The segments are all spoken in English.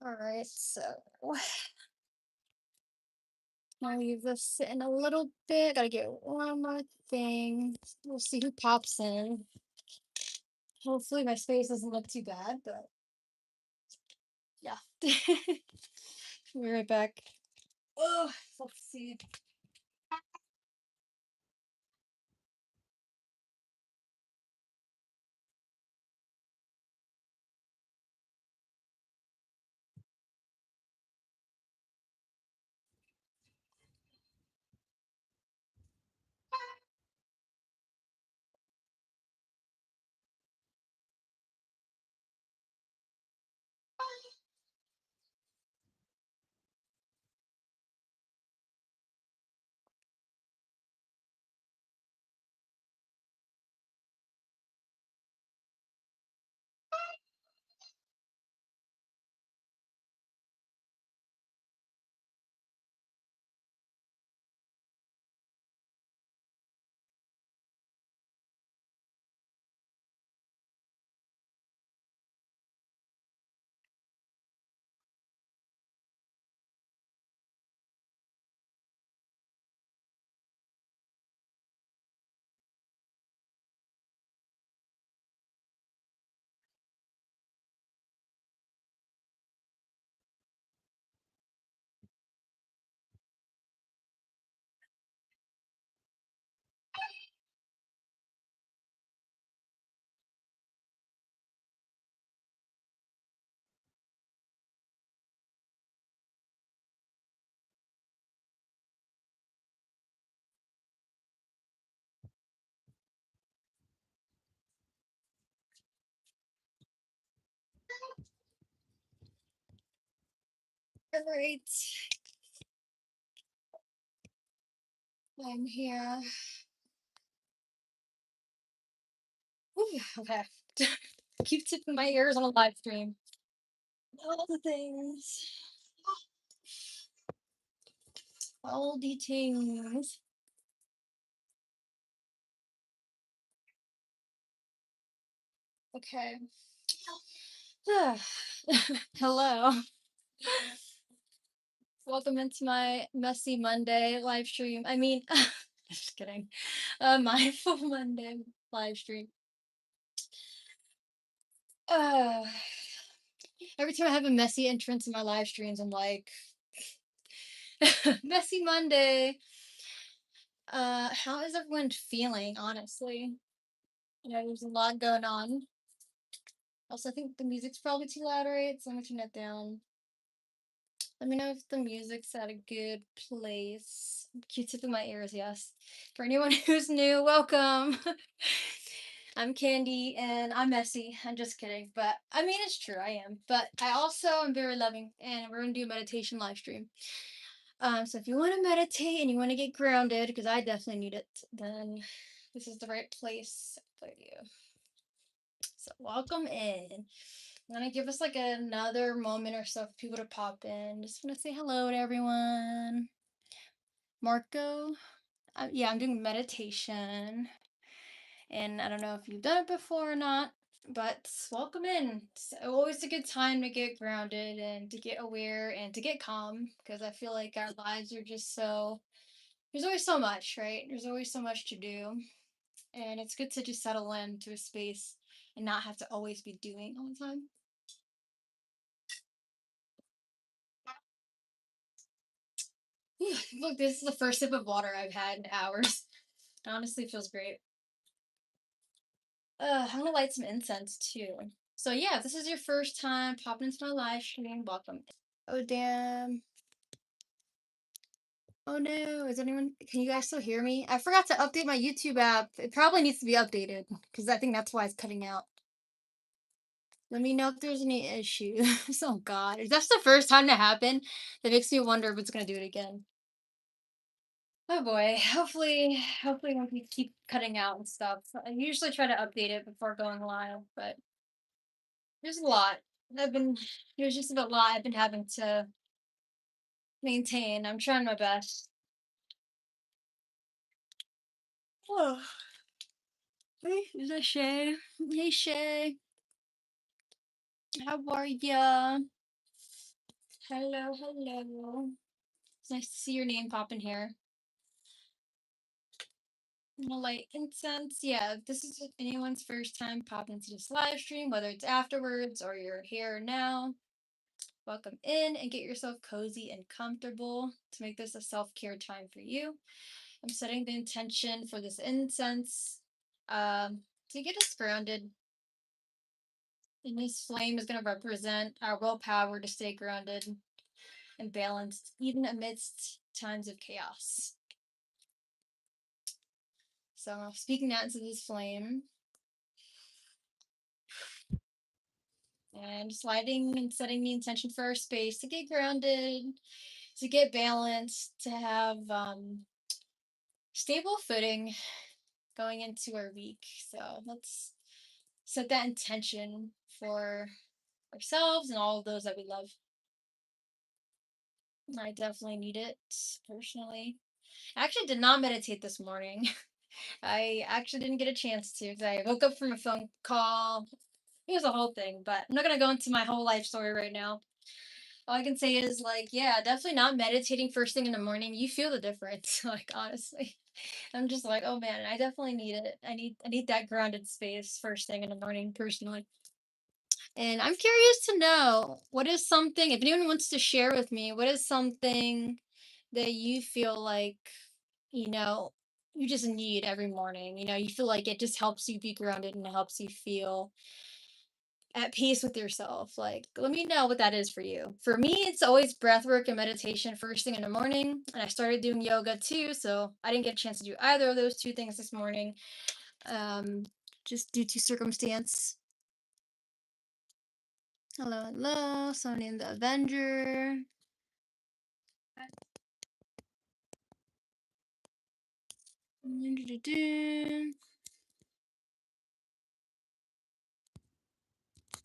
Alright, so I'll leave this sit in a little bit. Gotta get one more thing. We'll see who pops in. Hopefully my space doesn't look too bad, but yeah. Be right back. Oh, let's see. Alright. I'm here. Whew, okay. Keep tipping my ears on a live stream. All the things. All the things. Okay. Hello. Welcome into my messy Monday live stream. I mean, just kidding. Mindful Monday live stream. Uh, every time I have a messy entrance in my live streams, I'm like, messy Monday. How is everyone feeling, honestly? You know, there's a lot going on. Also, I think the music's probably too loud, right? So I'm gonna turn that down. Let me know if the music's at a good place. Q-tip in my ears, yes. For anyone who's new, welcome. I'm Candy and I'm messy. I'm just kidding. But I mean, it's true, I am. But I also am very loving and we're going to do a meditation live stream. So if you want to meditate and you want to get grounded, because I definitely need it, then this is the right place for you. So welcome in. I'm gonna give us like another moment or so for people to pop in. Just want to say hello to everyone. Marco, yeah, I'm doing meditation, and I don't know if you've done it before or not, but welcome in. It's always a good time to get grounded and to get aware and to get calm because I feel like our lives are just so. There's always so much, right? There's always so much to do, and it's good to just settle into a space and not have to always be doing all the time. Look, this is the first sip of water I've had in hours. It honestly feels great. I'm gonna light some incense too. So yeah, if this is your first time popping into my live stream, welcome. Oh damn. Oh no, is anyone, can you guys still hear me? I forgot to update my YouTube app. It probably needs to be updated because I think that's why it's cutting out. Let me know if there's any issues. Oh god. If that's the first time to happen, that makes me wonder if it's gonna do it again. Oh boy. Hopefully it won't keep cutting out and stuff. I usually try to update it before going live, but there's a lot. I've been there's just a lot I've been having to maintain. I'm trying my best. Oh, hey, is that Shay? Hey Shay, how are ya? Hello, hello. It's nice to see your name pop in here. I'm gonna light incense. Yeah, if this is anyone's first time popping into this live stream, whether it's afterwards or you're here now, welcome in and get yourself cozy and comfortable to make this a self-care time for you. I'm setting the intention for this incense to get us grounded. And this flame is going to represent our willpower to stay grounded and balanced, even amidst times of chaos. So I'm speaking that into this flame. And just lighting and setting the intention for our space to get grounded, to get balanced, to have stable footing going into our week. So let's set that intention for ourselves and all of those that we love. I definitely need it personally. I actually did not meditate this morning. I actually didn't get a chance to because I woke up from a phone call. It was a whole thing, but I'm not going to go into my whole life story right now. All I can say is, like, yeah, definitely not meditating first thing in the morning. You feel the difference, like, honestly. I'm just like, oh man, I definitely need it. I need that grounded space first thing in the morning personally. And I'm curious to know what is something, if anyone wants to share with me, what is something that you feel like, you know, you just need every morning? You feel like it just helps you be grounded and it helps you feel at peace with yourself. Like, let me know what that is for you. For me, it's always breath work and meditation first thing in the morning. And I started doing yoga too. So I didn't get a chance to do either of those two things this morning, just due to circumstance. Hello, hello. Someone named the Avenger.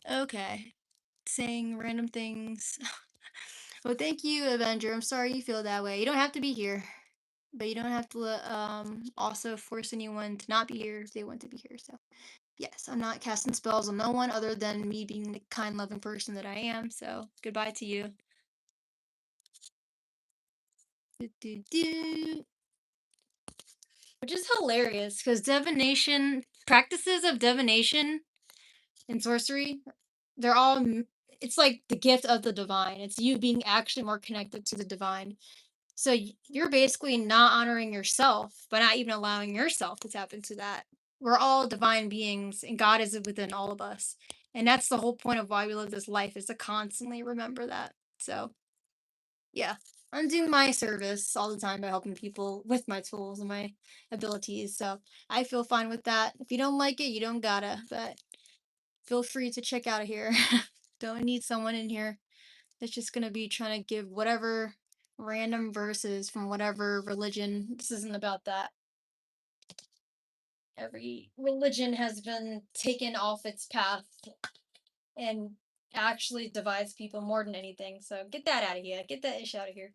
Okay. Saying random things. Well, thank you, Avenger. I'm sorry you feel that way. You don't have to be here, but you don't have to also force anyone to not be here if they want to be here. So, yes, I'm not casting spells on no one other than me being the kind, loving person that I am. So, goodbye to you. Do, do, do. Which is hilarious because divination, practices of divination and sorcery, they're all, it's like the gift of the divine. It's you being actually more connected to the divine. So you're basically not honoring yourself by not even allowing yourself to tap into that. We're all divine beings and God is within all of us. And that's the whole point of why we live this life, is to constantly remember that. So, yeah, I'm doing my service all the time by helping people with my tools and my abilities. So I feel fine with that. If you don't like it, you don't gotta, but feel free to check out of here. Don't need someone in here that's just gonna be trying to give whatever random verses from whatever religion. This isn't about that. Every religion has been taken off its path and actually divides people more than anything. So get that out of here. Get that ish out of here.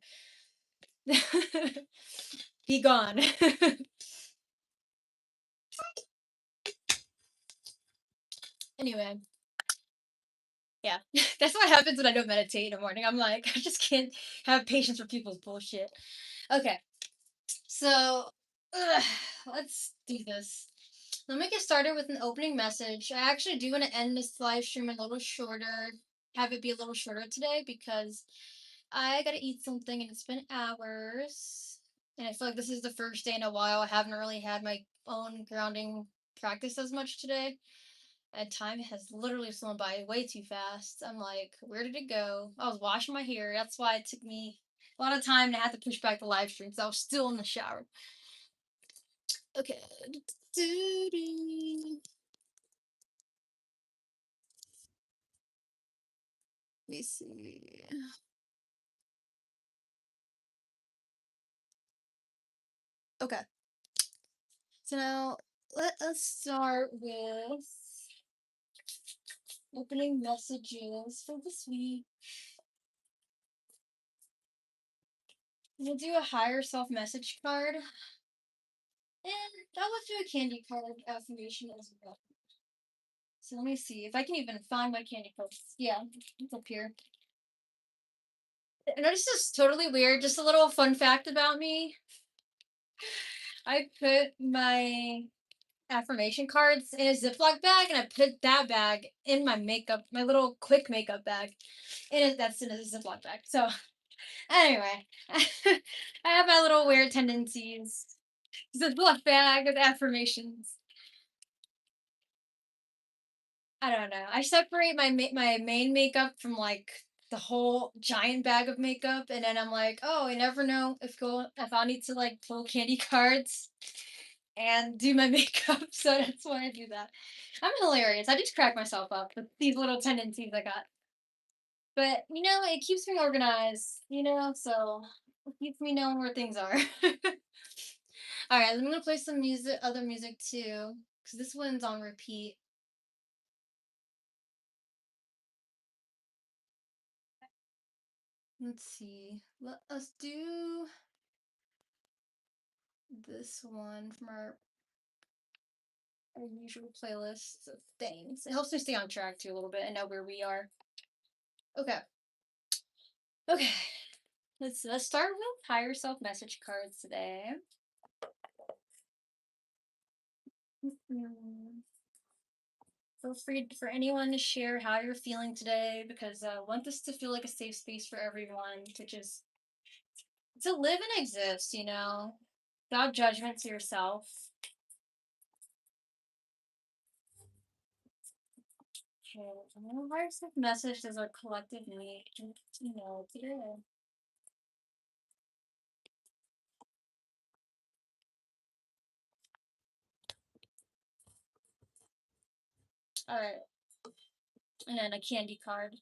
Be gone. Anyway, yeah, that's what happens when I don't meditate in the morning. I'm like, I just can't have patience for people's bullshit. Okay, so let's do this. Let me get started with an opening message. I actually do want to end this live stream a little shorter, have it be a little shorter today because I gotta eat something and it's been hours. And I feel like this is the first day in a while I haven't really had my own grounding practice as much today. And time has literally flown by way too fast. I'm like, where did it go? I was washing my hair. That's why it took me a lot of time to have to push back the live stream because I was still in the shower. Okay. Let me see. Okay. So now let us start with opening messages for this week. I'm gonna do a higher self message card. And I'll do a KandiCardz affirmation as well. So let me see if I can even find my KandiCardz. Yeah, it's up here. I know this is totally weird. Just a little fun fact about me. I put my affirmation cards in a Ziploc bag, and I put that bag in my makeup, my little quick makeup bag. That's in a Ziploc bag. So anyway, I have my little weird tendencies. Ziploc bag with affirmations. I don't know. I separate my main makeup from like the whole giant bag of makeup, and then I'm like, oh, I never know if I'll need to like pull KandiCardz and do my makeup. So that's why I do that. I'm hilarious. I just crack myself up with these little tendencies I got. But it keeps me organized. So it keeps me knowing where things are. All right, I'm gonna play some music, other music too, because this one's on repeat. Let's see. Let us do this one from our usual playlist of things. It helps me stay on track too a little bit and know where we are. Okay. Okay. Let's start with higher self message cards today. Feel free for anyone to share how you're feeling today, because I want this to feel like a safe space for everyone to live and exist, without judgment to yourself. Okay, I'm gonna write some message as our collective need, today. All right, and then a candy card.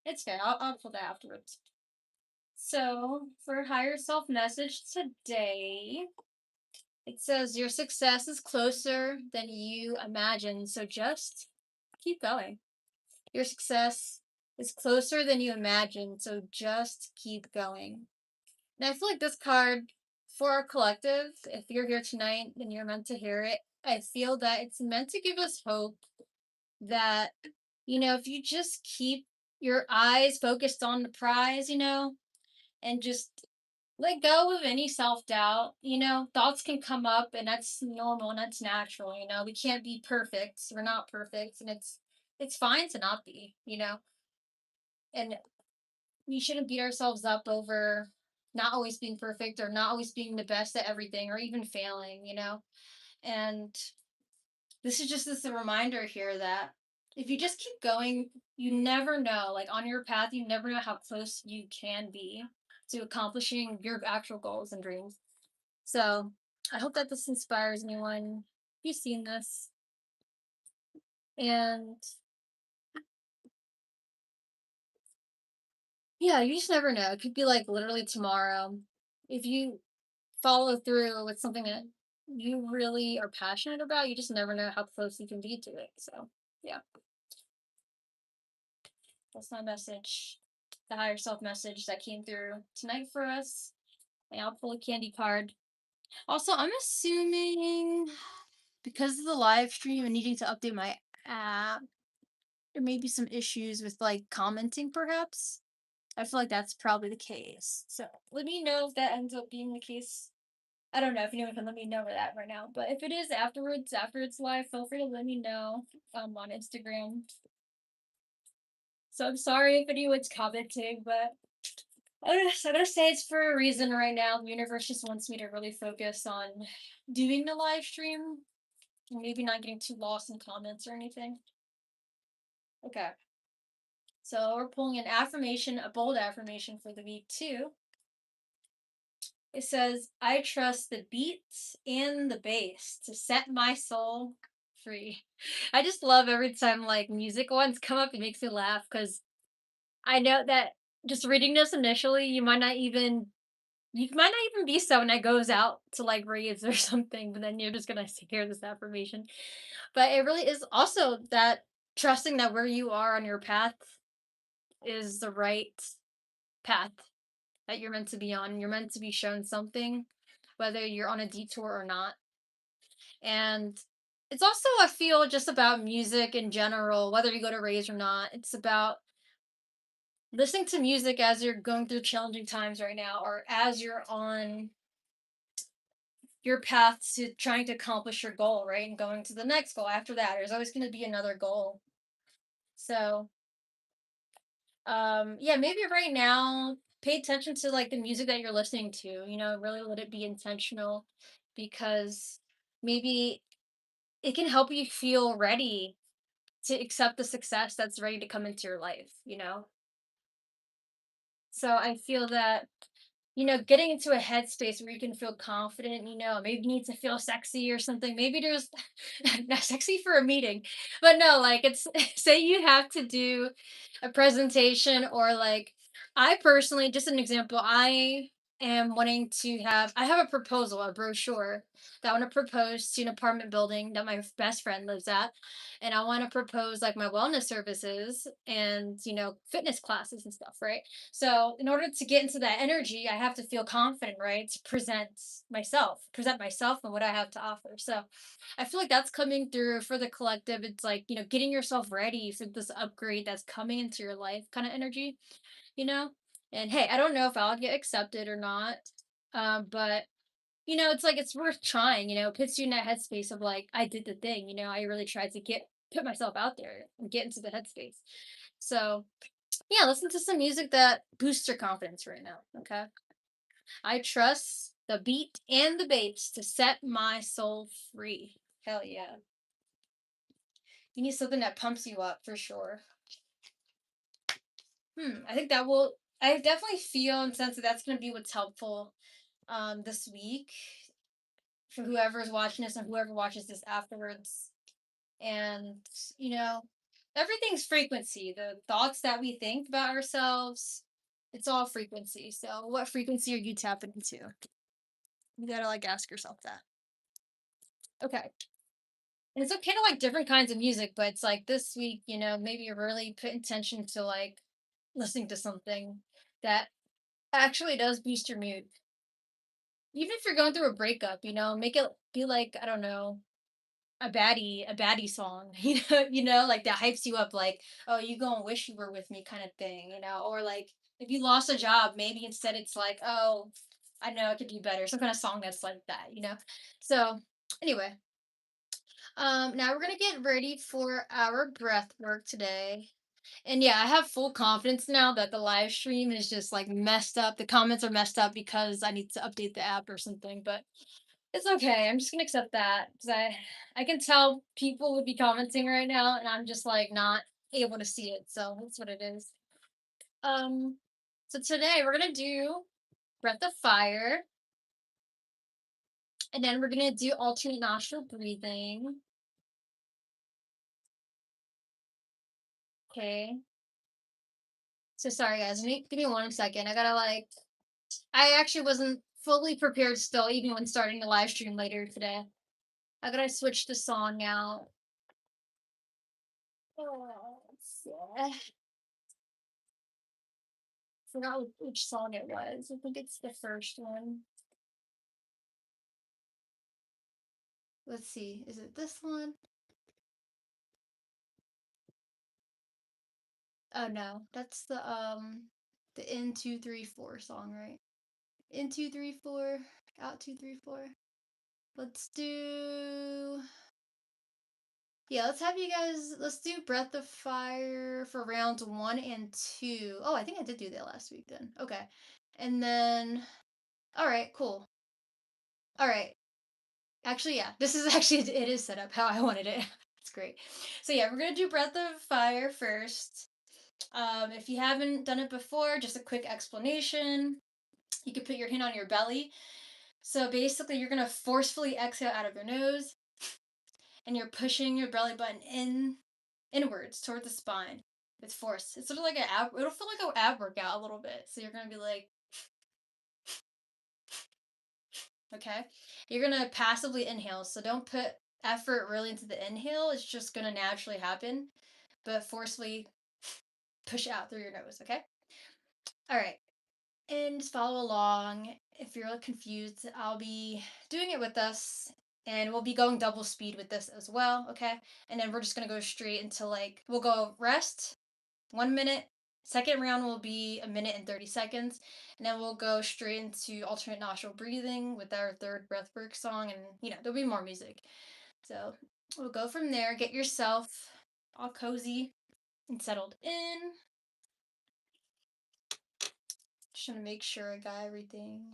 It's fair. I'll pull that afterwards. So for higher self message today, it says your success is closer than you imagine. So just keep going. Your success is closer than you imagine. So just keep going. And I feel like this card for our collective, if you're here tonight and you're meant to hear it, I feel that it's meant to give us hope that, if you just keep your eyes focused on the prize, and just let go of any self doubt. Thoughts can come up, and that's normal and that's natural. We can't be perfect. We're not perfect, and it's fine to not be. And we shouldn't beat ourselves up over not always being perfect or not always being the best at everything or even failing. And this is just this a reminder here that if you just keep going, you never know. Like on your path, you never know how close you can be to accomplishing your actual goals and dreams. So I hope that this inspires anyone. You've seen this. And yeah, you just never know. It could be like literally tomorrow. If you follow through with something that you really are passionate about, you just never know how close you can be to it. So yeah, that's my message. The higher self message that came through tonight for us. And I'll pull a candy card. Also, I'm assuming because of the live stream and needing to update my app, there may be some issues with like commenting perhaps. I feel like that's probably the case. So let me know if that ends up being the case. I don't know if anyone can let me know that right now. But if it is afterwards, after it's live, feel free to let me know on Instagram. So I'm sorry if anyone's commenting, but I'm gonna say it's for a reason right now. The universe just wants me to really focus on doing the live stream and maybe not getting too lost in comments or anything. Okay. So we're pulling an affirmation, a bold affirmation for the week too. It says, I trust the beats and the bass to set my soul free. I just love every time like music ones come up, it makes me laugh because I know that just reading this initially, you might not even be someone that goes out to like raves or something, but then you're just gonna hear this affirmation. But it really is also that trusting that where you are on your path is the right path that you're meant to be on. You're meant to be shown something, whether you're on a detour or not. And it's also, I feel, just about music in general, whether you go to raves or not. It's about listening to music as you're going through challenging times right now, or as you're on your path to trying to accomplish your goal, right? And going to the next goal after that. There's always going to be another goal. So, yeah, maybe right now pay attention to like the music that you're listening to, really let it be intentional because maybe it can help you feel ready to accept the success that's ready to come into your life. So I feel that getting into a headspace where you can feel confident, maybe you need to feel sexy or something. Maybe there's not sexy for a meeting, but no, like it's say you have to do a presentation or like I personally, just an example, I have a proposal, a brochure that I want to propose to an apartment building that my best friend lives at. And I want to propose like my wellness services and, fitness classes and stuff, right? So in order to get into that energy, I have to feel confident, right? To present myself and what I have to offer. So I feel like that's coming through for the collective. It's like, getting yourself ready for this upgrade that's coming into your life kind of energy, you know? And hey, I don't know if I'll get accepted or not. But it's like it's worth trying, it puts you in that headspace of like, I did the thing, I really tried to put myself out there and get into the headspace. So yeah, listen to some music that boosts your confidence right now. Okay. I trust the beat and the bass to set my soul free. Hell yeah. You need something that pumps you up for sure. I think that will, I definitely feel and sense that that's going to be what's helpful this week for whoever's watching this and whoever watches this afterwards. And, you know, everything's frequency. The thoughts that we think about ourselves, it's all frequency. So, what frequency are you tapping into? You gotta like ask yourself that. Okay. And it's okay to like different kinds of music, but it's like this week, maybe you're really put intention to like listening to something that actually does boost your mood. Even if you're going through a breakup, make it be like, I don't know, a baddie song, like that hypes you up, like, oh, you gonna wish you were with me kind of thing, or like if you lost a job, maybe instead it's like, oh, I know it could be better, some kind of song that's like that. So anyway, now we're gonna get ready for our breath work today. And yeah, I have full confidence now that the live stream is just like messed up. The comments are messed up because I need to update the app or something, but it's okay. I'm just gonna accept that because I can tell people would be commenting right now, and I'm just like not able to see it. So that's what it is. Um, so today we're gonna do breath of fire, and then we're gonna do alternate nostril breathing. Okay. So sorry guys, give me 1 second. I gotta like. I actually wasn't fully prepared still, even when starting the live stream later today. I gotta switch the song out. Let's see. Forgot which song it was. I think it's the first one. Let's see. Is it this one? Oh no, that's the in 2 3 4 song, right? In 2 3 4, out 2 3 4. Let's do let's have you guys let's do Breath of Fire for rounds 1 and 2. Oh, I think I did do that last week then. Okay. And then all right, cool. All right. Actually, yeah, this is actually it is set up how I wanted it. It's great. So yeah, we're gonna do Breath of Fire first. If you haven't done it before, just a quick explanation. You can put your hand on your belly. So basically, you're gonna forcefully exhale out of your nose, and you're pushing your belly button inwards toward the spine with force. It's sort of like an ab. It'll feel like an ab workout a little bit. So you're gonna be like, okay, you're gonna passively inhale. So don't put effort really into the inhale. It's just gonna naturally happen, but forcefully push out through your nose. Okay. All right. And just follow along. If you're confused, I'll be doing it with us, and we'll be going double speed with this as well, okay? And then we're just gonna go straight into like we'll go rest 1 minute, Second round will be 1 minute and 30 seconds, and then we'll go straight into alternate nostril breathing with our third breathwork song, and there'll be more music. So we'll go from there. Get yourself all cozy and settled in. Just gonna make sure I got everything.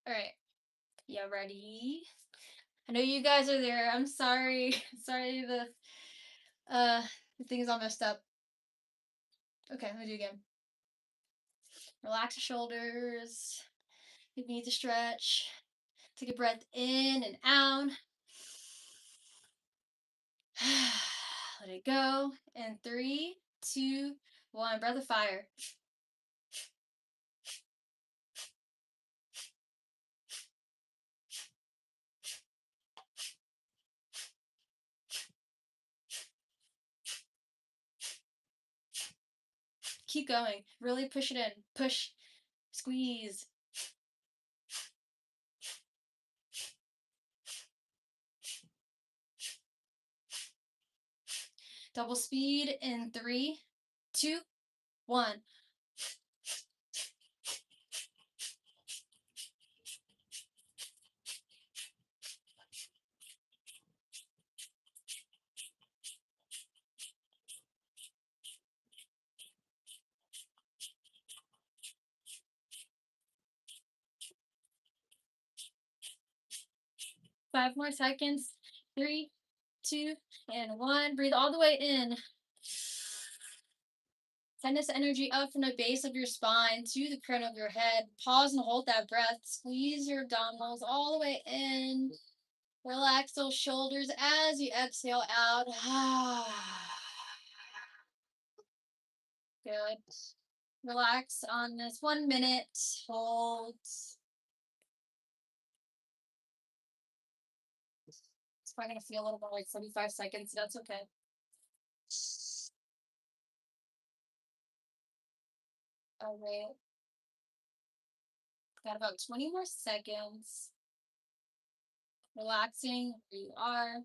All right. Yeah, ready? I know you guys are there. I'm sorry. Sorry the thing is all messed up. Okay, let me do it again. Relax your shoulders. If you need to stretch, take a breath in and out. Let it go. And 3, 2, 1. Breath of fire. Keep going. Really push it in. Push. Squeeze. Double speed in 3, 2, 1. Five more seconds. 3, 2, and 1. Breathe all the way in. Send this energy up from the base of your spine to the crown of your head. Pause and hold that breath. Squeeze your abdominals all the way in. Relax those shoulders as you exhale out. Good. Relax on this 1 minute. Hold. It's probably going to feel a little more like 45 seconds. That's okay. All right. Got about 20 more seconds. Relaxing where you are.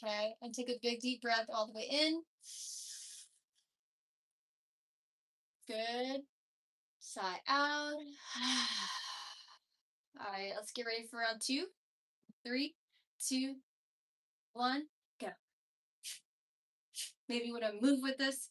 Okay, and take a big deep breath all the way in. Good. Sigh out. All right, let's get ready for round 2. 3, 2, 1, go. Maybe you want to move with this.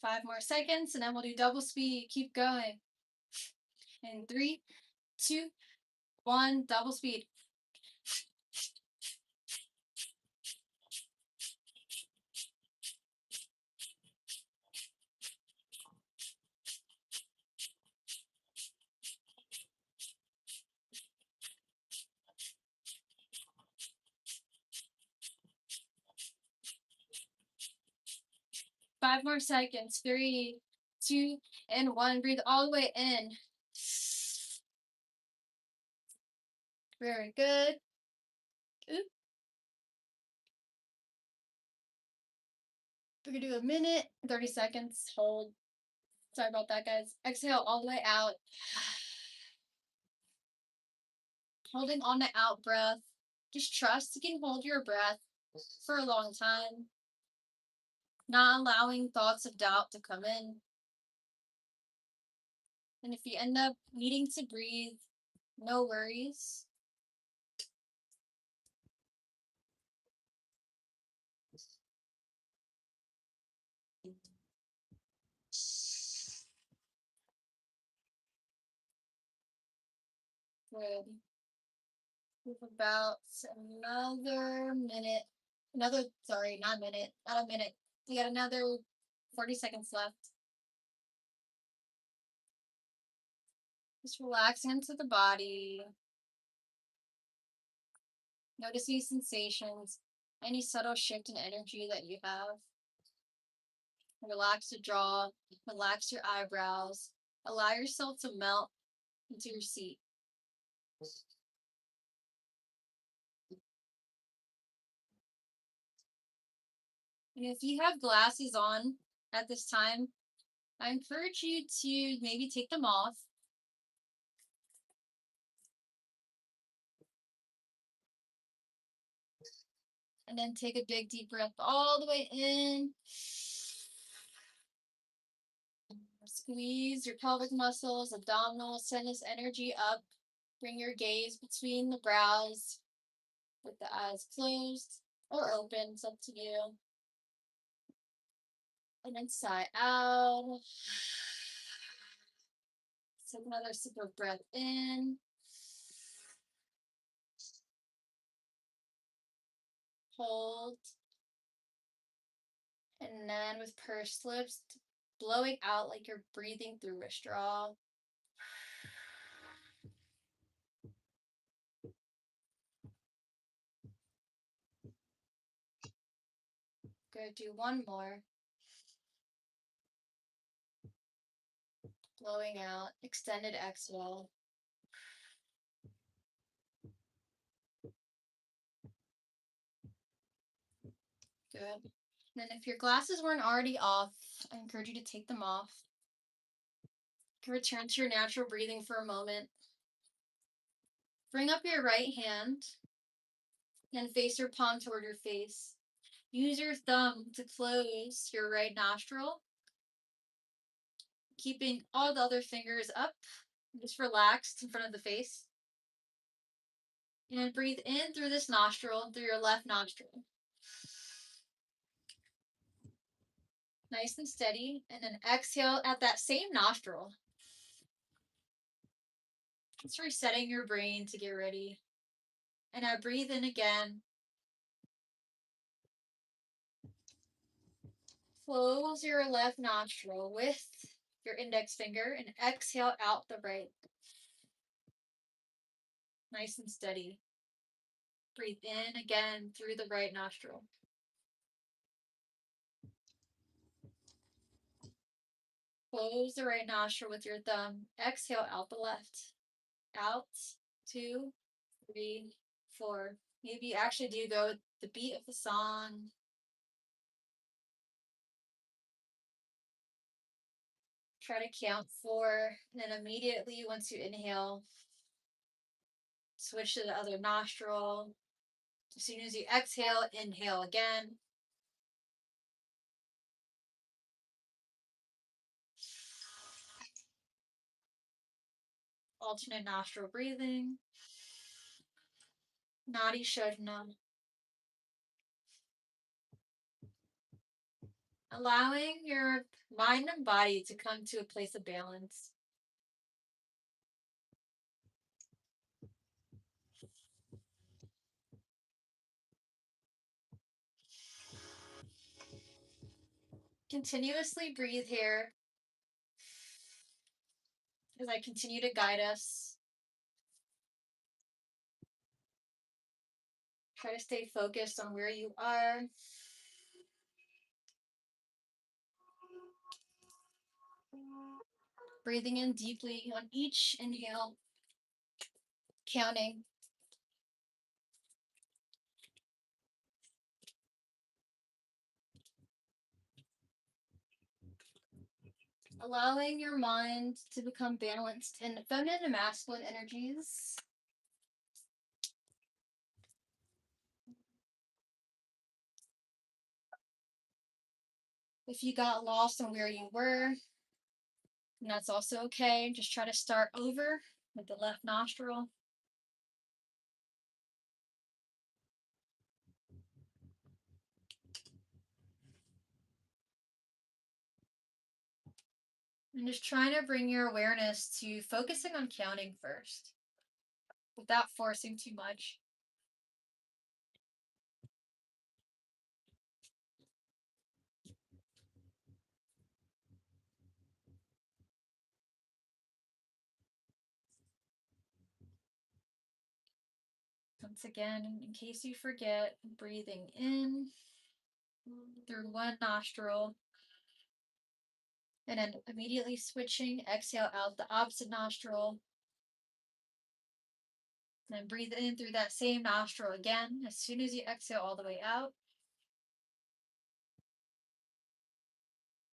Five more seconds, and then we'll do double speed. Keep going. In 3, 2, 1, double speed. Five more seconds. 3, 2, and 1. Breathe all the way in. Very good. Oop. We're gonna do 1 minute, 30 seconds. Hold. Sorry about that, guys. Exhale all the way out. Holding on the out breath. Just trust you can hold your breath for a long time. Not allowing thoughts of doubt to come in. And if you end up needing to breathe, no worries. Good. We have about another minute. Sorry, not a minute. Not a minute. We got another 40 seconds left. Just relaxing into the body. Noticing sensations, any subtle shift in energy that you have. Relax your jaw, relax your eyebrows. Allow yourself to melt into your seat. And if you have glasses on at this time, I encourage you to maybe take them off. And then take a big deep breath all the way in. Squeeze your pelvic muscles, abdominals, send this energy up. Bring your gaze between the brows with the eyes closed or open, it's up to you. And then sigh out. Take another sip of breath in. Hold. And then with pursed lips, blowing out like you're breathing through a straw. Good, do one more. Blowing out, extended exhale. Good. And then if your glasses weren't already off, I encourage you to take them off. You can return to your natural breathing for a moment. Bring up your right hand and face your palm toward your face. Use your thumb to close your right nostril, keeping all the other fingers up, just relaxed in front of the face. And breathe in through this nostril, through your left nostril. Nice and steady. And then exhale at that same nostril. Just resetting your brain to get ready. And now breathe in again. Close your left nostril with your index finger and exhale out the right. Nice and steady. Breathe in again through the right nostril. Close the right nostril with your thumb. Exhale out the left. Out, 2, 3, 4. Maybe you actually do go with the beat of the song. Try to count 4, and then immediately once you inhale, switch to the other nostril. As soon as you exhale, inhale again. Alternate nostril breathing. Nadi Shodhana. Allowing your mind and body to come to a place of balance. Continuously breathe here as I continue to guide us. Try to stay focused on where you are. Breathing in deeply on each inhale, counting. Allowing your mind to become balanced in feminine and masculine energies. If you got lost on where you were, that's also okay. Just try to start over with the left nostril. And just trying to bring your awareness to focusing on counting first, without forcing too much. Once again, in case you forget, breathing in through one nostril And then immediately switching, exhale out the opposite nostril. And then breathe in through that same nostril again as soon as you exhale all the way out.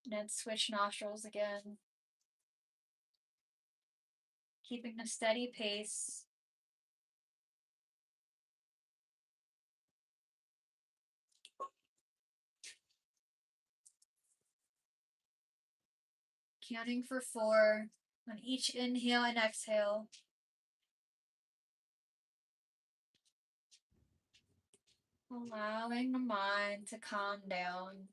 And then switch nostrils again. Keeping a steady pace. Counting for 4 on each inhale and exhale. Allowing the mind to calm down.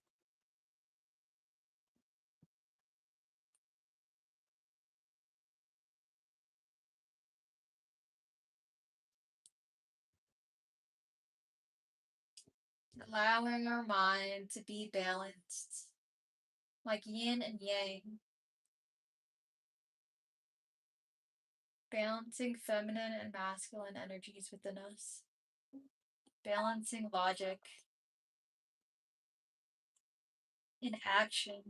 Allowing our mind to be balanced, like yin and yang. Balancing feminine and masculine energies within us. Balancing logic in action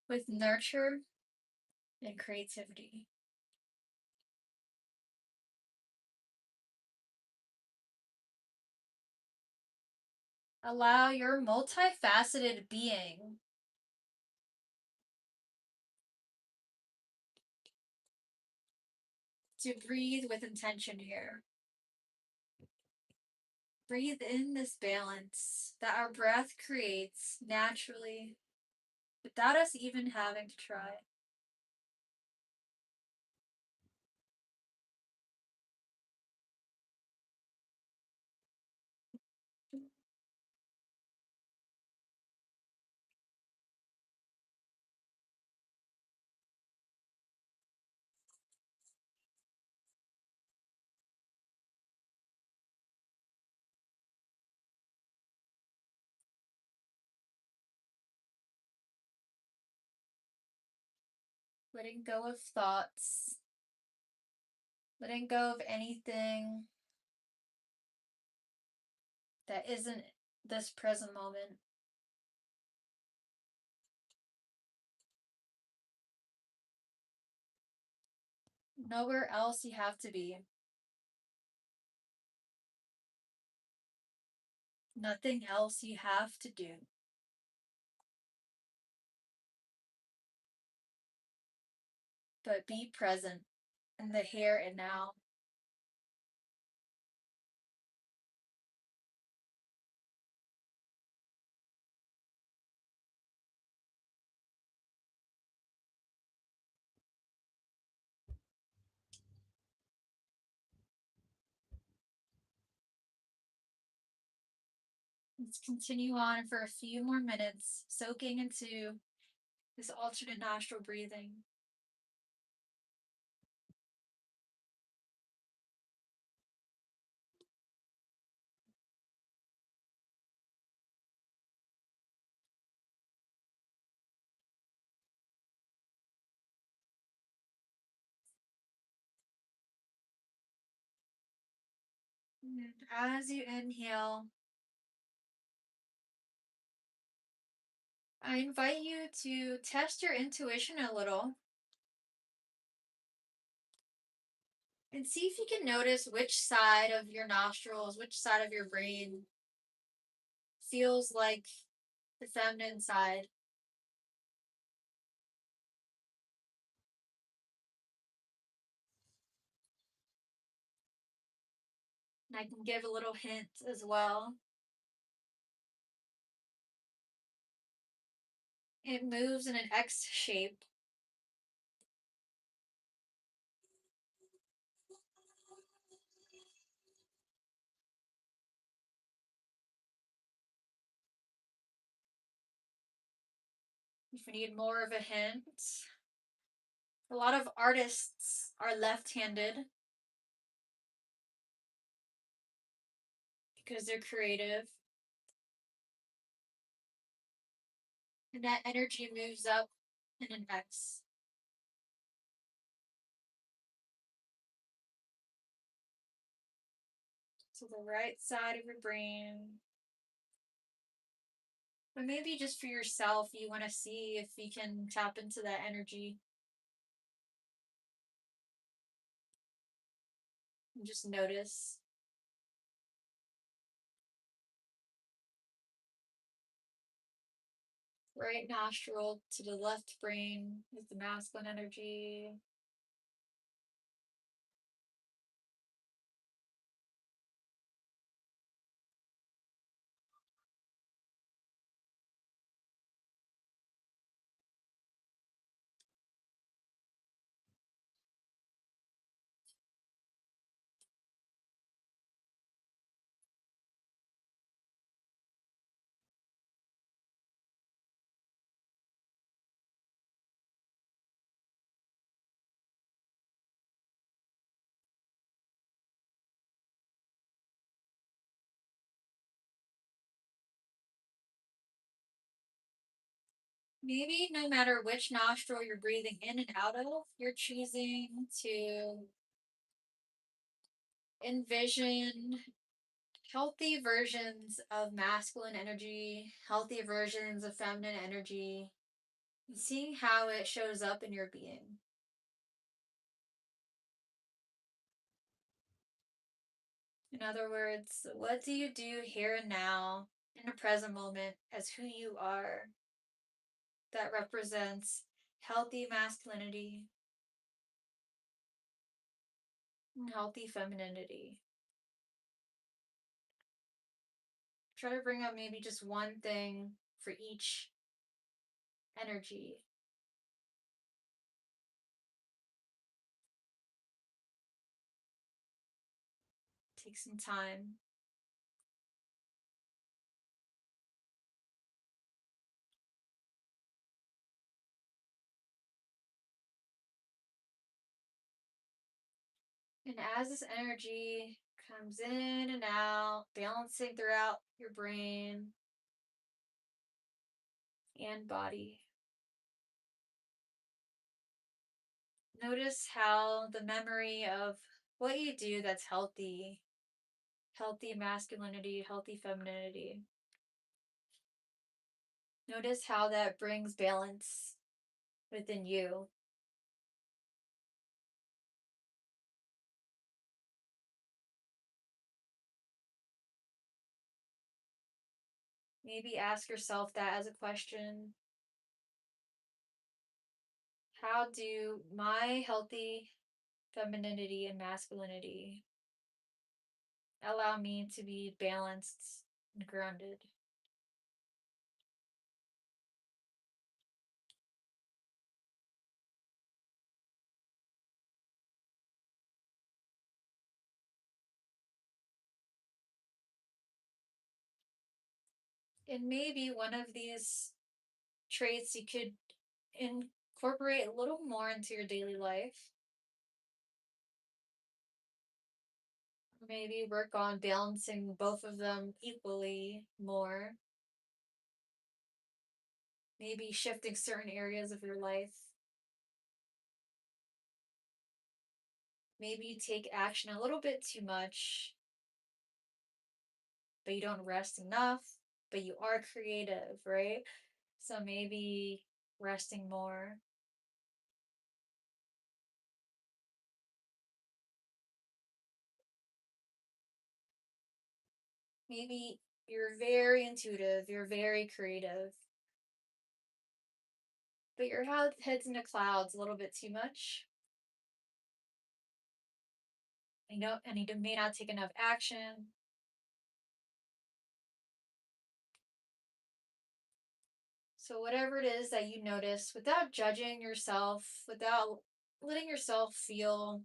with nurture and creativity. Allow your multifaceted being to breathe with intention here. Breathe in this balance that our breath creates naturally without us even having to try. Letting go of thoughts, letting go of anything that isn't this present moment. Nowhere else you have to be. Nothing else you have to do. But be present in the here and now. Let's continue on for a few more minutes, soaking into this alternate nostril breathing. And as you inhale, I invite you to test your intuition a little and see if you can notice which side of your nostrils, which side of your brain feels like the feminine side. And I can give a little hint as well. It moves in an X shape. If we need more of a hint, a lot of artists are left-handed because they're creative. And that energy moves up in an X. So the right side of your brain. But maybe just for yourself, you want to see if you can tap into that energy. And just notice. Right nostril to the left brain is the masculine energy. Maybe no matter which nostril you're breathing in and out of, you're choosing to envision healthy versions of masculine energy, healthy versions of feminine energy, and seeing how it shows up in your being. In other words, what do you do here and now in the present moment as who you are that represents healthy masculinity and healthy femininity? Try to bring up maybe just one thing for each energy. Take some time. And as this energy comes in and out, balancing throughout your brain and body, notice how the memory of what you do that's healthy, healthy masculinity, healthy femininity, notice how that brings balance within you. Maybe ask yourself that as a question. How do my healthy femininity and masculinity allow me to be balanced and grounded? And maybe one of these traits you could incorporate a little more into your daily life. Maybe work on balancing both of them equally more. Maybe shifting certain areas of your life. Maybe you take action a little bit too much, but you don't rest enough, but you are creative, right? So maybe resting more. Maybe you're very intuitive, you're very creative, but your head's in the clouds a little bit too much. I know, and you may not take enough action. So, whatever it is that you notice, without judging yourself, without letting yourself feel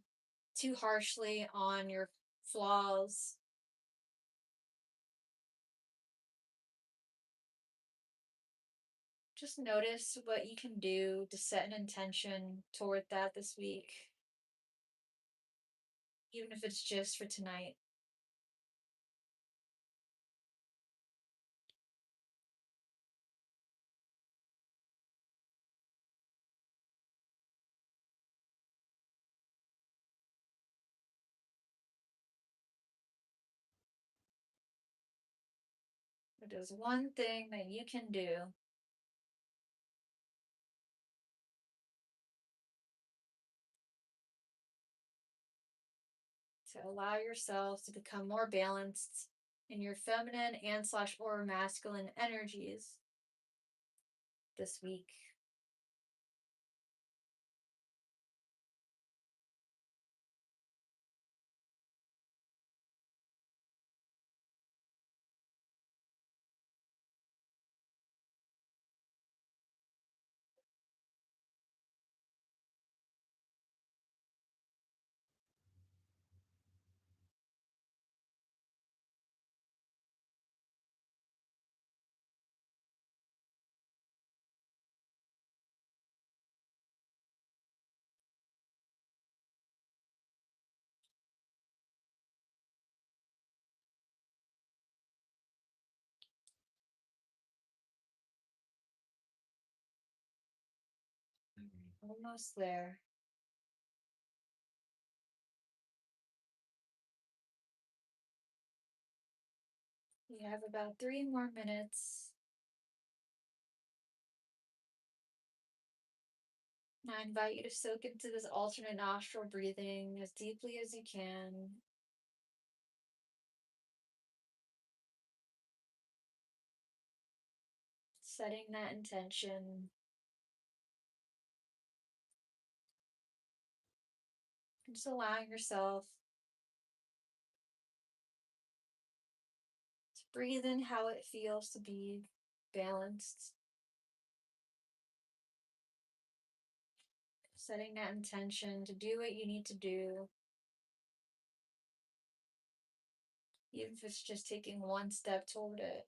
too harshly on your flaws, just notice what you can do to set an intention toward that this week, even if it's just for tonight. It is one thing that you can do to allow yourself to become more balanced in your feminine and slash or masculine energies this week. Almost there. We have about 3 more minutes. And I invite you to soak into this alternate nostril breathing as deeply as you can. Setting that intention. Just allowing yourself to breathe in how it feels to be balanced. Setting that intention to do what you need to do. Even if it's just taking one step toward it.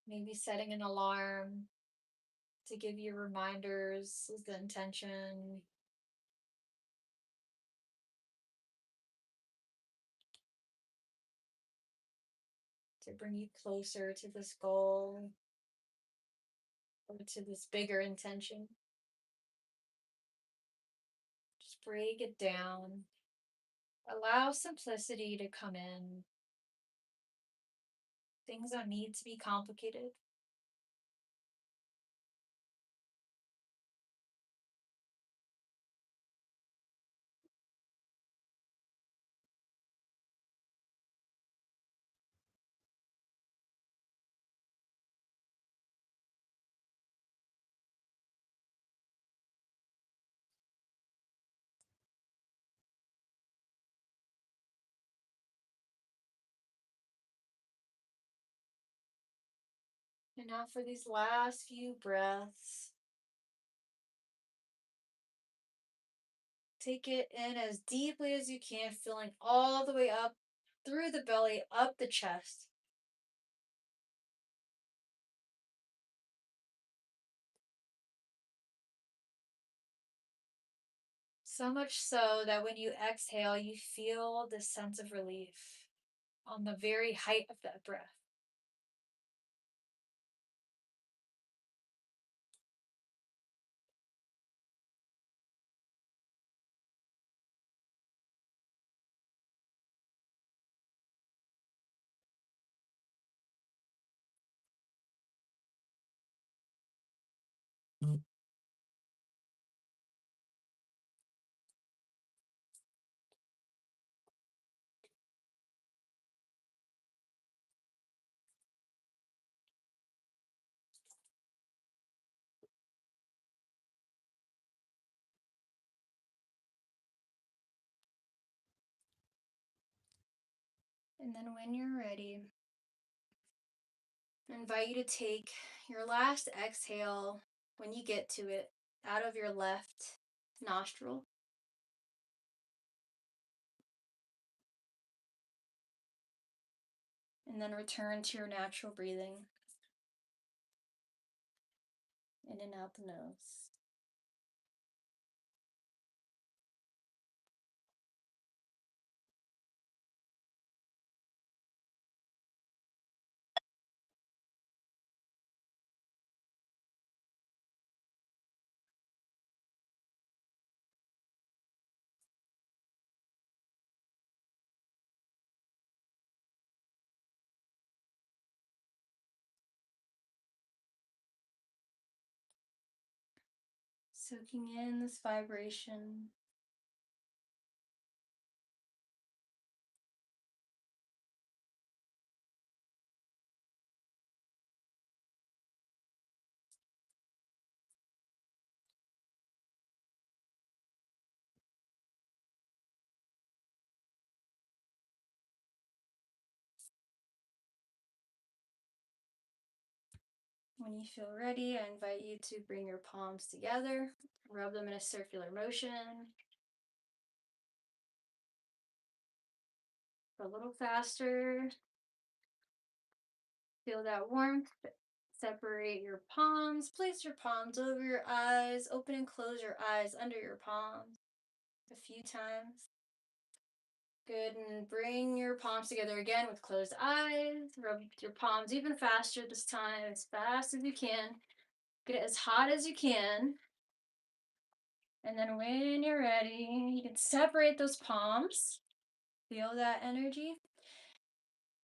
Maybe setting an alarm to give you reminders is the intention. To bring you closer to this goal or to this bigger intention. Just break it down. Allow simplicity to come in. Things don't need to be complicated. And now for these last few breaths, take it in as deeply as you can, filling all the way up through the belly, up the chest. So much so that when you exhale, you feel this sense of relief on the very height of that breath. And then when you're ready, I invite you to take your last exhale when you get to it out of your left nostril. And then return to your natural breathing. In and out the nose. Soaking in this vibration. When you feel ready, I invite you to bring your palms together, rub them in a circular motion. A little faster. Feel that warmth. Separate your palms. Place your palms over your eyes. Open and close your eyes under your palms a few times. Good, and bring your palms together again with closed eyes. Rub your palms even faster this time, as fast as you can. Get it as hot as you can. And then when you're ready, you can separate those palms. Feel that energy.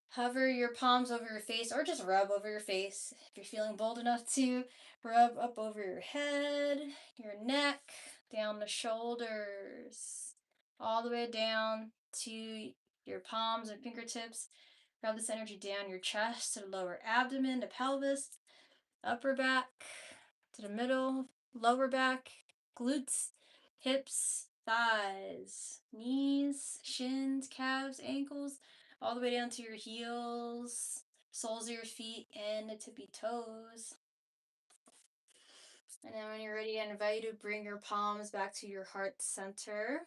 Hover your palms over your face or just rub over your face. If you're feeling bold enough to, rub up over your head, your neck, down the shoulders, all the way down to your palms and fingertips. Rub this energy down your chest to the lower abdomen, to pelvis, upper back, to the middle, lower back, glutes, hips, thighs, knees, shins, calves, ankles, all the way down to your heels, soles of your feet, and the tippy toes. And then when you're ready, I invite you to bring your palms back to your heart center.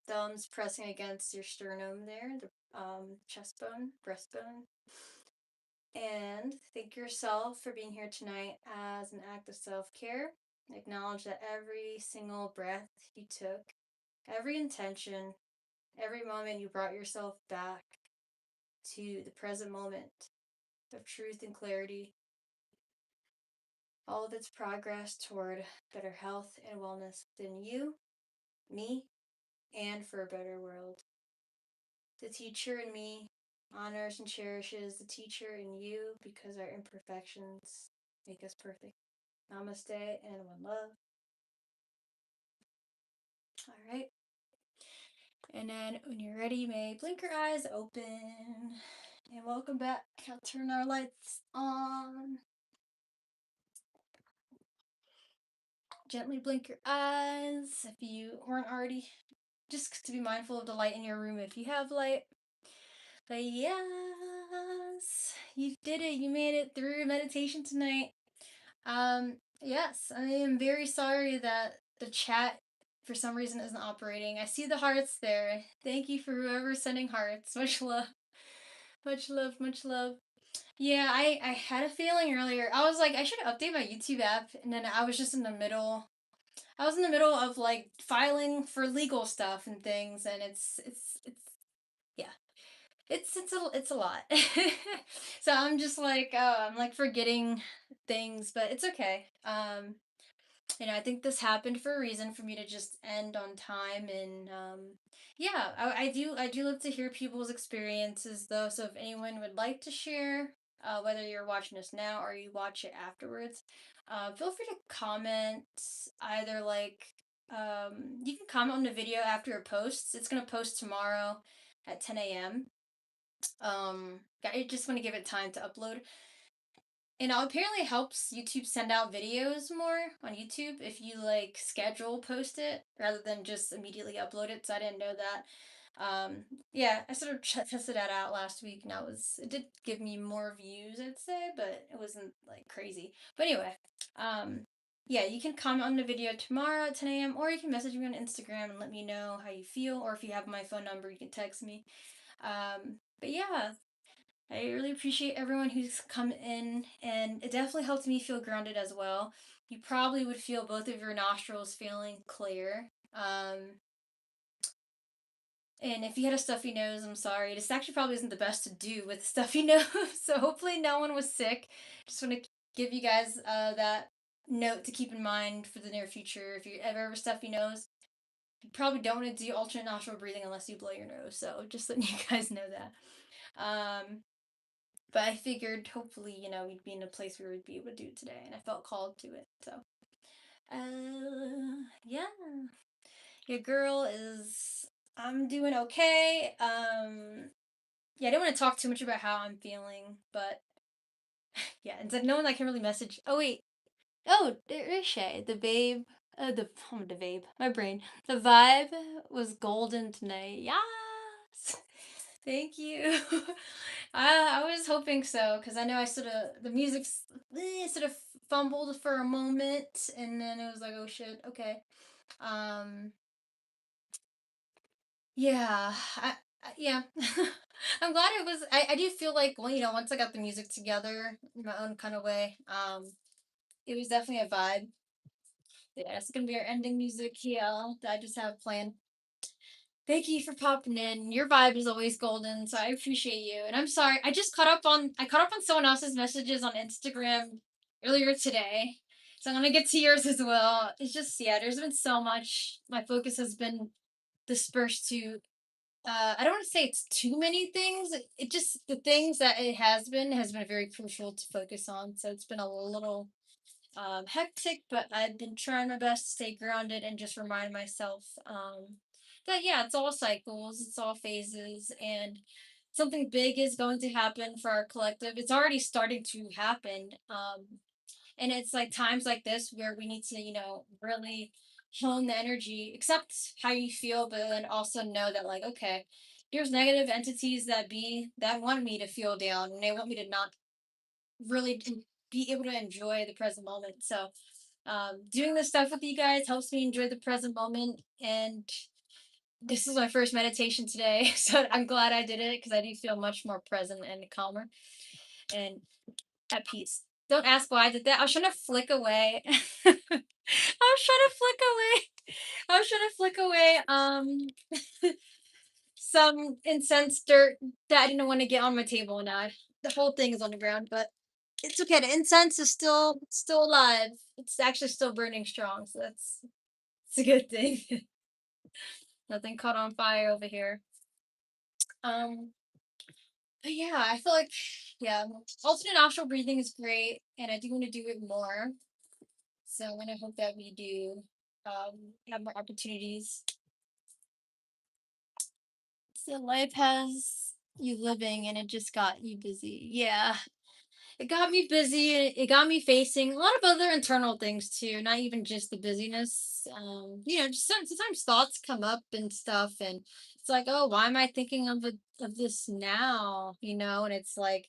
Thumbs pressing against your sternum there, the chest bone, breastbone. And thank yourself for being here tonight as an act of self-care. Acknowledge that every single breath you took, every intention, every moment you brought yourself back to the present moment of truth and clarity. All of its progress toward better health and wellness within you, me, and for a better world. The teacher in me honors and cherishes the teacher in you because our imperfections make us perfect. Namaste and one love. All right. And then when you're ready, you may blink your eyes open. And welcome back. I'll turn our lights on. Gently blink your eyes if you weren't already. Just to be mindful of the light in your room if you have light. But yes, you did it. You made it through meditation tonight. Yes, I am very sorry that the chat for some reason isn't operating. I see the hearts there. Thank you for whoever's sending hearts. Much love. Much love, much love. Yeah, I had a feeling earlier. I was like, I should update my YouTube app, and then I was just in the middle. I was in the middle of like filing for legal stuff and things, and it's yeah. It's a lot. So I'm just like I'm like forgetting things, but it's okay. I think this happened for a reason for me to just end on time, and yeah, I do love to hear people's experiences though. So if anyone would like to share, whether you're watching this now or you watch it afterwards, feel free to comment. Either like you can comment on the video after it posts. It's gonna post tomorrow at 10 a.m. I just want to give it time to upload. And it apparently helps YouTube send out videos more on YouTube if you like schedule post it rather than just immediately upload it. So I didn't know that. Yeah, I sort of tested that out last week, and it did give me more views, I'd say, but it wasn't like crazy. But anyway, yeah, you can comment on the video tomorrow at 10 a.m. or you can message me on Instagram and let me know how you feel, or if you have my phone number, you can text me. But yeah, I really appreciate everyone who's come in, and it definitely helped me feel grounded as well. You probably would feel both of your nostrils feeling clear. And if you had a stuffy nose, I'm sorry. This actually probably isn't the best to do with stuffy nose, so hopefully no one was sick. Just want to give you guys that note to keep in mind for the near future. If you ever have a stuffy nose, you probably don't want to do alternate nostril breathing unless you blow your nose, so just letting you guys know that. But I figured hopefully, we'd be in a place where we'd be able to do it today, and I felt called to it. So Yeah. Your girl is I'm doing okay. Yeah, I don't want to talk too much about how I'm feeling, but yeah, it's like no one I can really message. Oh wait. Oh, there is Shay, the babe. The babe. My brain. The vibe was golden tonight. Yes. Thank you. I was hoping so because I know I sort of the music sort of fumbled for a moment and then it was like oh shit okay. Um yeah yeah. I'm glad it was. I do feel like well once I got the music together in my own kind of way it was definitely a vibe. Yeah, it's gonna be our ending music here that I just have planned. Thank you for popping in. Your vibe is always golden, so I appreciate you. And I'm sorry, I caught up on someone else's messages on Instagram earlier today. So I'm gonna get to yours as well. It's just yeah, there's been so much. My focus has been dispersed to I don't want to say it's too many things. It just the things that it has been very crucial to focus on. So it's been a little hectic, but I've been trying my best to stay grounded and just remind myself that, yeah, it's all cycles, it's all phases, and something big is going to happen for our collective. It's already starting to happen. And it's like times like this where we need to, really hone the energy, accept how you feel, but then also know that, like, okay, there's negative entities that want me to feel down and they want me to not really be able to enjoy the present moment. So, doing this stuff with you guys helps me enjoy the present moment. And this is my first meditation today, so I'm glad I did it because I do feel much more present and calmer and at peace. Don't ask why I did that. I was trying to flick away. I was trying to flick away. I was trying to flick away some incense dirt that I didn't want to get on my table. Now the whole thing is on the ground, but it's okay. The incense is still alive. It's actually still burning strong, so it's a good thing. Nothing caught on fire over here. Um, but yeah, I feel like yeah, alternate nostril breathing is great, and I do want to do it more. So I'm gonna hope that we do have more opportunities. So life has you living, and it just got you busy. Yeah, it got me busy. It got me facing a lot of other internal things too, not even just the busyness. Just sometimes thoughts come up and stuff, and it's like, oh, why am I thinking of this now? And it's like,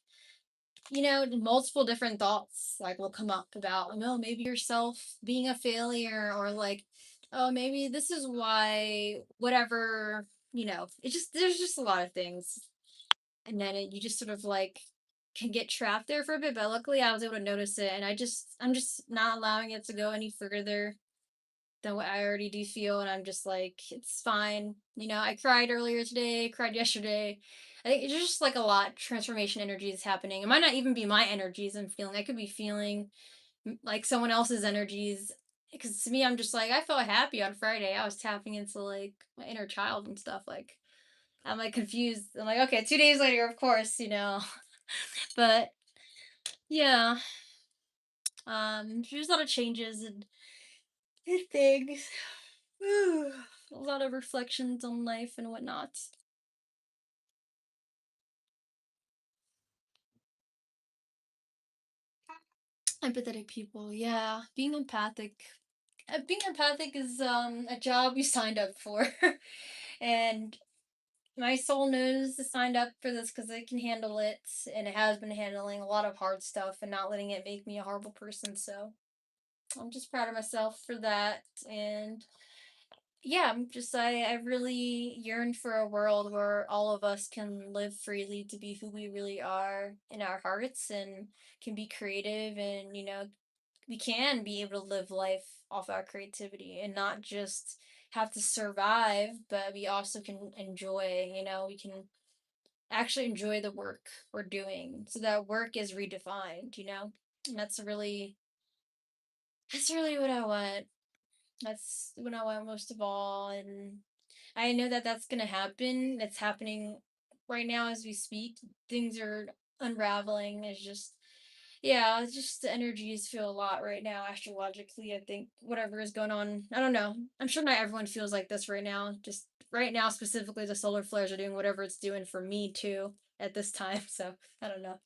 multiple different thoughts like will come up about, oh, maybe yourself being a failure, or like, oh, maybe this is why whatever. It just there's just a lot of things and then you just sort of like can get trapped there for a bit. But luckily, I was able to notice it, and I'm just not allowing it to go any further than what I already do feel. And I'm just like, it's fine. I cried earlier today, cried yesterday. I think it's just like a lot. Transformation energy is happening. It might not even be my energies I'm feeling. I could be feeling like someone else's energies. Because to me, I'm just like, I felt happy on Friday. I was tapping into like my inner child and stuff. Like, I'm like confused. I'm like, okay, 2 days later, of course, But yeah, there's a lot of changes and things. A lot of reflections on life and whatnot. Empathetic people, yeah. Being empathic is a job you signed up for, and my soul knows to sign up for this because it can handle it, and it has been handling a lot of hard stuff and not letting it make me a horrible person. So I'm just proud of myself for that, and yeah, I really yearn for a world where all of us can live freely to be who we really are in our hearts and can be creative and we can be able to live life off our creativity and not just have to survive, but we also can enjoy, we can actually enjoy the work we're doing so that work is redefined, and that's really what I want. That's what I want most of all. And I know that that's going to happen. That's happening right now as we speak. Things are unraveling. It's just, Yeah, it's just the energies feel a lot right now astrologically. I think whatever is going on, I don't know. I'm sure not everyone feels like this right now. Just right now, specifically, the solar flares are doing whatever it's doing for me too at this time. So I don't know.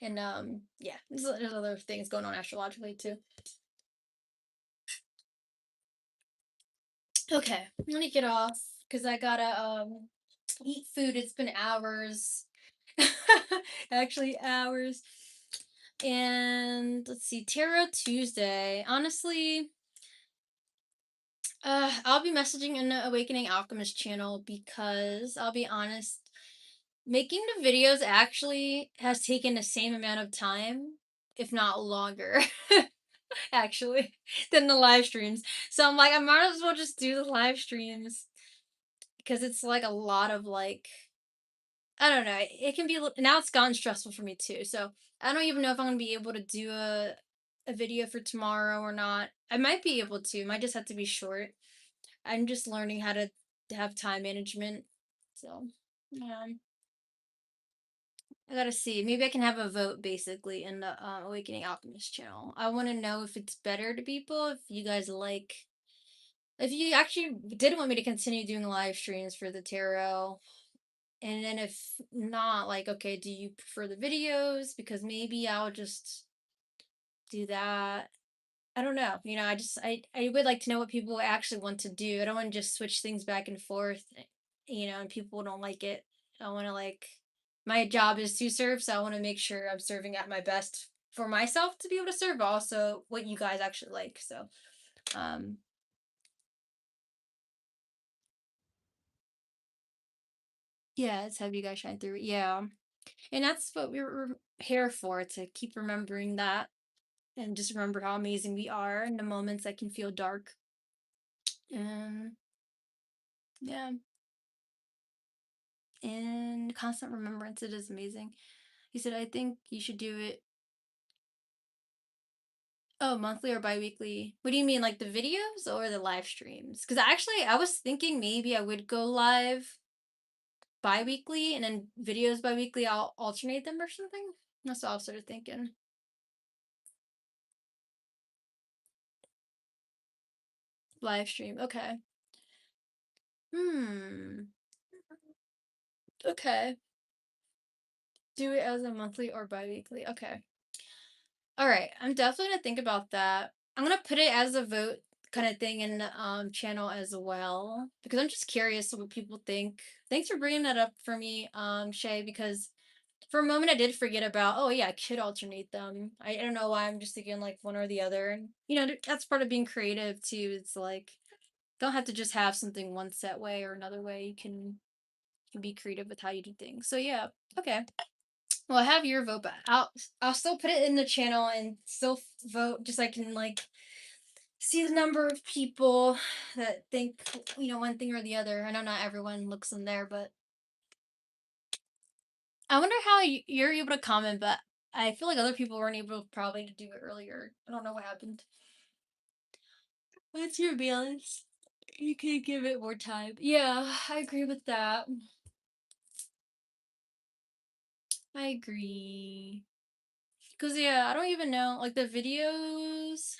And yeah, there's other things going on astrologically too. Okay, let me get off because I gotta eat food. It's been hours. Actually hours. And let's see, Tarot Tuesday. Honestly, I'll be messaging in the Awakening Alchemist channel because I'll be honest, making the videos actually has taken the same amount of time, if not longer, actually, than the live streams. So I'm like, I might as well just do the live streams because it's like a lot of like, I don't know. It can be now. It's gotten stressful for me too. So I don't even know if I'm gonna be able to do a video for tomorrow or not. I might be able to. It might just have to be short. I'm just learning how to have time management. So yeah, I gotta see. Maybe I can have a vote basically in the Awakening Alchemist channel. I want to know if it's better to people. If you guys like, if you actually did want me to continue doing live streams for the tarot, and then if not, like, okay, do you prefer the videos? Because maybe I'll just do that. I don't know. I would like to know what people actually want to do. I don't want to just switch things back and forth, and people don't like it. I want to like my job is to serve, so I want to make sure I'm serving at my best for myself to be able to serve, but also what you guys actually like. So, um, yeah, it's have you guys shine through. Yeah, and that's what we're here for, to keep remembering that and just remember how amazing we are in the moments that can feel dark. And yeah, and constant remembrance. It is amazing. He said, I think you should do it. Oh, monthly or bi-weekly? What do you mean, like the videos or the live streams? Because actually, I was thinking maybe I would go live bi-weekly and then videos bi-weekly. I'll alternate them or something. That's what I was sort of thinking. Live stream. Okay. Hmm. Okay. Do it as a monthly or bi-weekly. Okay. All right, I'm definitely gonna think about that. I'm gonna put it as a vote kind of thing in the channel as well because I'm just curious what people think. Thanks for bringing that up for me, Shay, because for a moment I did forget about. Oh yeah, I could alternate them. I don't know why I'm just thinking like one or the other, and that's part of being creative too. It's like don't have to just have something one set way or another way. You can be creative with how you do things. So yeah, okay. Well, I have your vote, but I'll still put it in the channel and still vote just so I can like see the number of people that think one thing or the other. I know not everyone looks in there, but I wonder how you're able to comment. But I feel like other people weren't able probably to do it earlier. I don't know what happened. What's your balance? You could give it more time. Yeah, I agree with that. I agree. Cause yeah, I don't even know like the videos.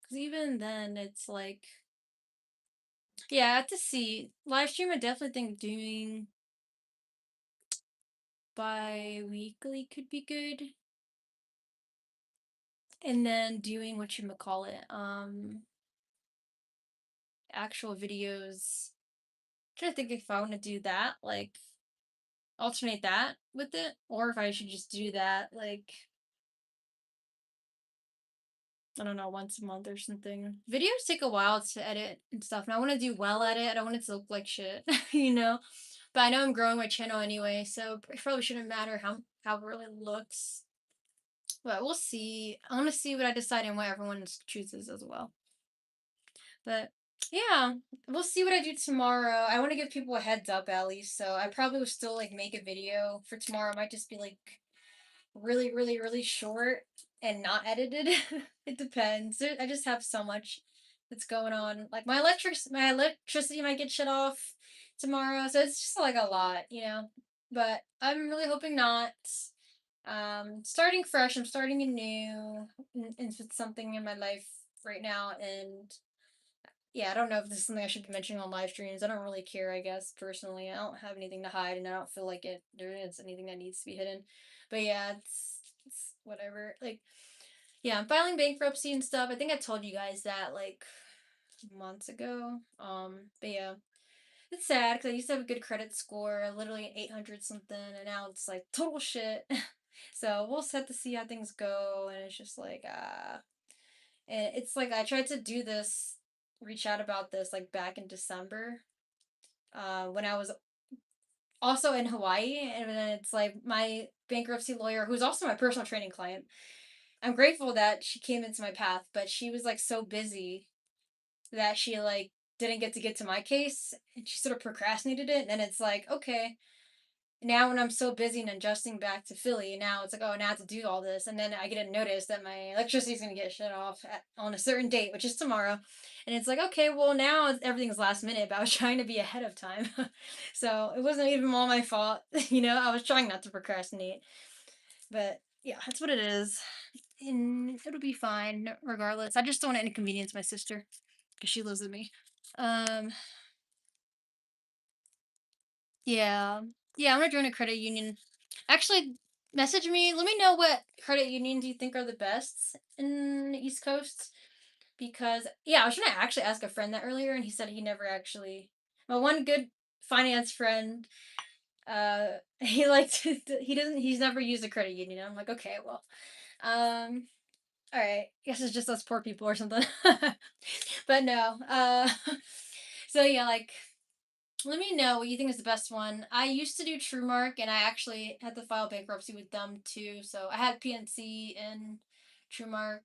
Cause even then, it's like yeah, I have to see. Live stream, I definitely think doing bi-weekly could be good. And then doing what you call it, actual videos. Trying to think if I want to do that, like alternate that with it, or if I should just do that, like I don't know, once a month or something. Videos take a while to edit and stuff, and I want to do well at it. I don't want it to look like shit, you know. But I know I'm growing my channel anyway, so it probably shouldn't matter how it really looks. But we'll see. I want to see what I decide and what everyone chooses as well. But yeah, we'll see what I do tomorrow. I want to give people a heads up at least, so I probably will still like make a video for tomorrow. It might just be like really, really, really short and not edited. It depends. I just have so much that's going on. Like my electricity might get shut off tomorrow, so it's just like a lot. But I'm really hoping not. Starting fresh. I'm starting anew with something in my life right now, and yeah, I don't know if this is something I should be mentioning on live streams. I don't really care, I guess, personally. I don't have anything to hide, and I don't feel like there is anything that needs to be hidden. But yeah, it's whatever. Like, yeah, I'm filing bankruptcy and stuff. I think I told you guys that like months ago. But yeah, it's sad because I used to have a good credit score, literally 800 something, and now it's like total shit. So we'll set to see how things go, and it's just like and it's like I tried to do this, reach out about this like back in December, when I was also in Hawaii, and then it's like my bankruptcy lawyer, who's also my personal training client. I'm grateful that she came into my path, but she was like so busy that she like didn't get to my case, and she sort of procrastinated it. And then it's like, okay, now when I'm so busy and adjusting back to Philly, now it's like, oh, now I have to do all this. And then I get a notice that my electricity's going to get shut off on a certain date, which is tomorrow. And it's like, okay, well, now everything's last minute, but I was trying to be ahead of time. So it wasn't even all my fault. I was trying not to procrastinate. But yeah, that's what it is. And it'll be fine regardless. I just don't want to inconvenience my sister because she lives with me. Um, yeah. Yeah, I'm gonna join a credit union. Actually, message me. Let me know what credit unions you think are the best in the East Coast. Because yeah, I was trying to actually ask a friend that earlier, and he said he never actually. My one good finance friend, he liked he doesn't he's never used a credit union. I'm like, okay, well, all right, guess it's just us poor people or something. But no, so yeah, like let me know what you think is the best one. I used to do TrueMark, and I actually had to file bankruptcy with them too. So I had PNC and TrueMark.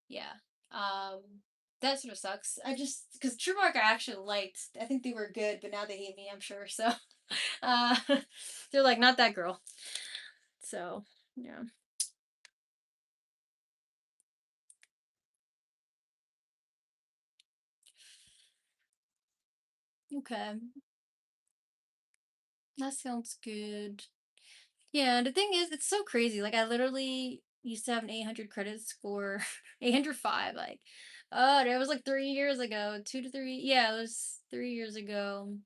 Yeah. Um, that sort of sucks. I just because TrueMark I actually liked. I think they were good, but now they hate me. I'm sure. So, uh, they're like not that girl. So yeah. Okay, that sounds good. Yeah, the thing is, it's so crazy. Like, I literally used to have an 800 credit score, 805. Like, oh, that was like 3 years ago, 2 to 3. Yeah, it was 3 years ago.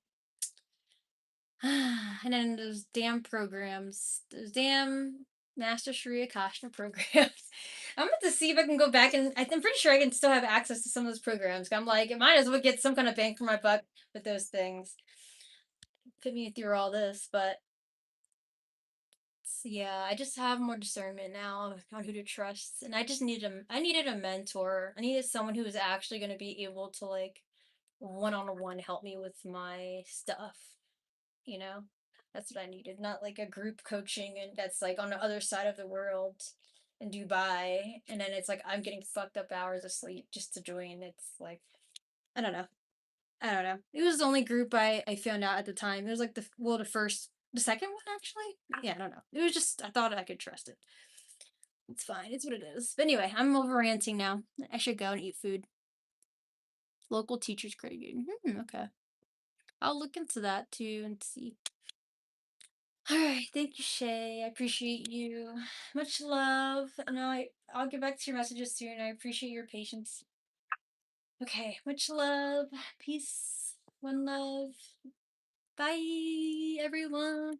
And then those damn programs, those damn Master Sharia Kashna programs. I'm going to see if I can go back, and I'm pretty sure I can still have access to some of those programs. I'm like, it might as well get some kind of bang for my buck with those things. Put me through all this, but yeah, I just have more discernment now on who to trust, and I needed a mentor. I needed someone who was actually going to be able to like one-on-one help me with my stuff, you know? That's what I needed, not like a group coaching and that's like on the other side of the world in Dubai, and then it's like I'm getting fucked up hours of sleep just to join. It's like I don't know. I don't know. It was the only group I found out at the time. It was like the second one actually. Yeah, I don't know. It was just I thought I could trust it. It's fine. It's what it is. But anyway, I'm over ranting now. I should go and eat food. Local teachers credit union. Okay. I'll look into that too and see. All right. Thank you, Shay. I appreciate you. Much love. And I'll get back to your messages soon. I appreciate your patience. Okay. Much love. Peace. One love. Bye, everyone.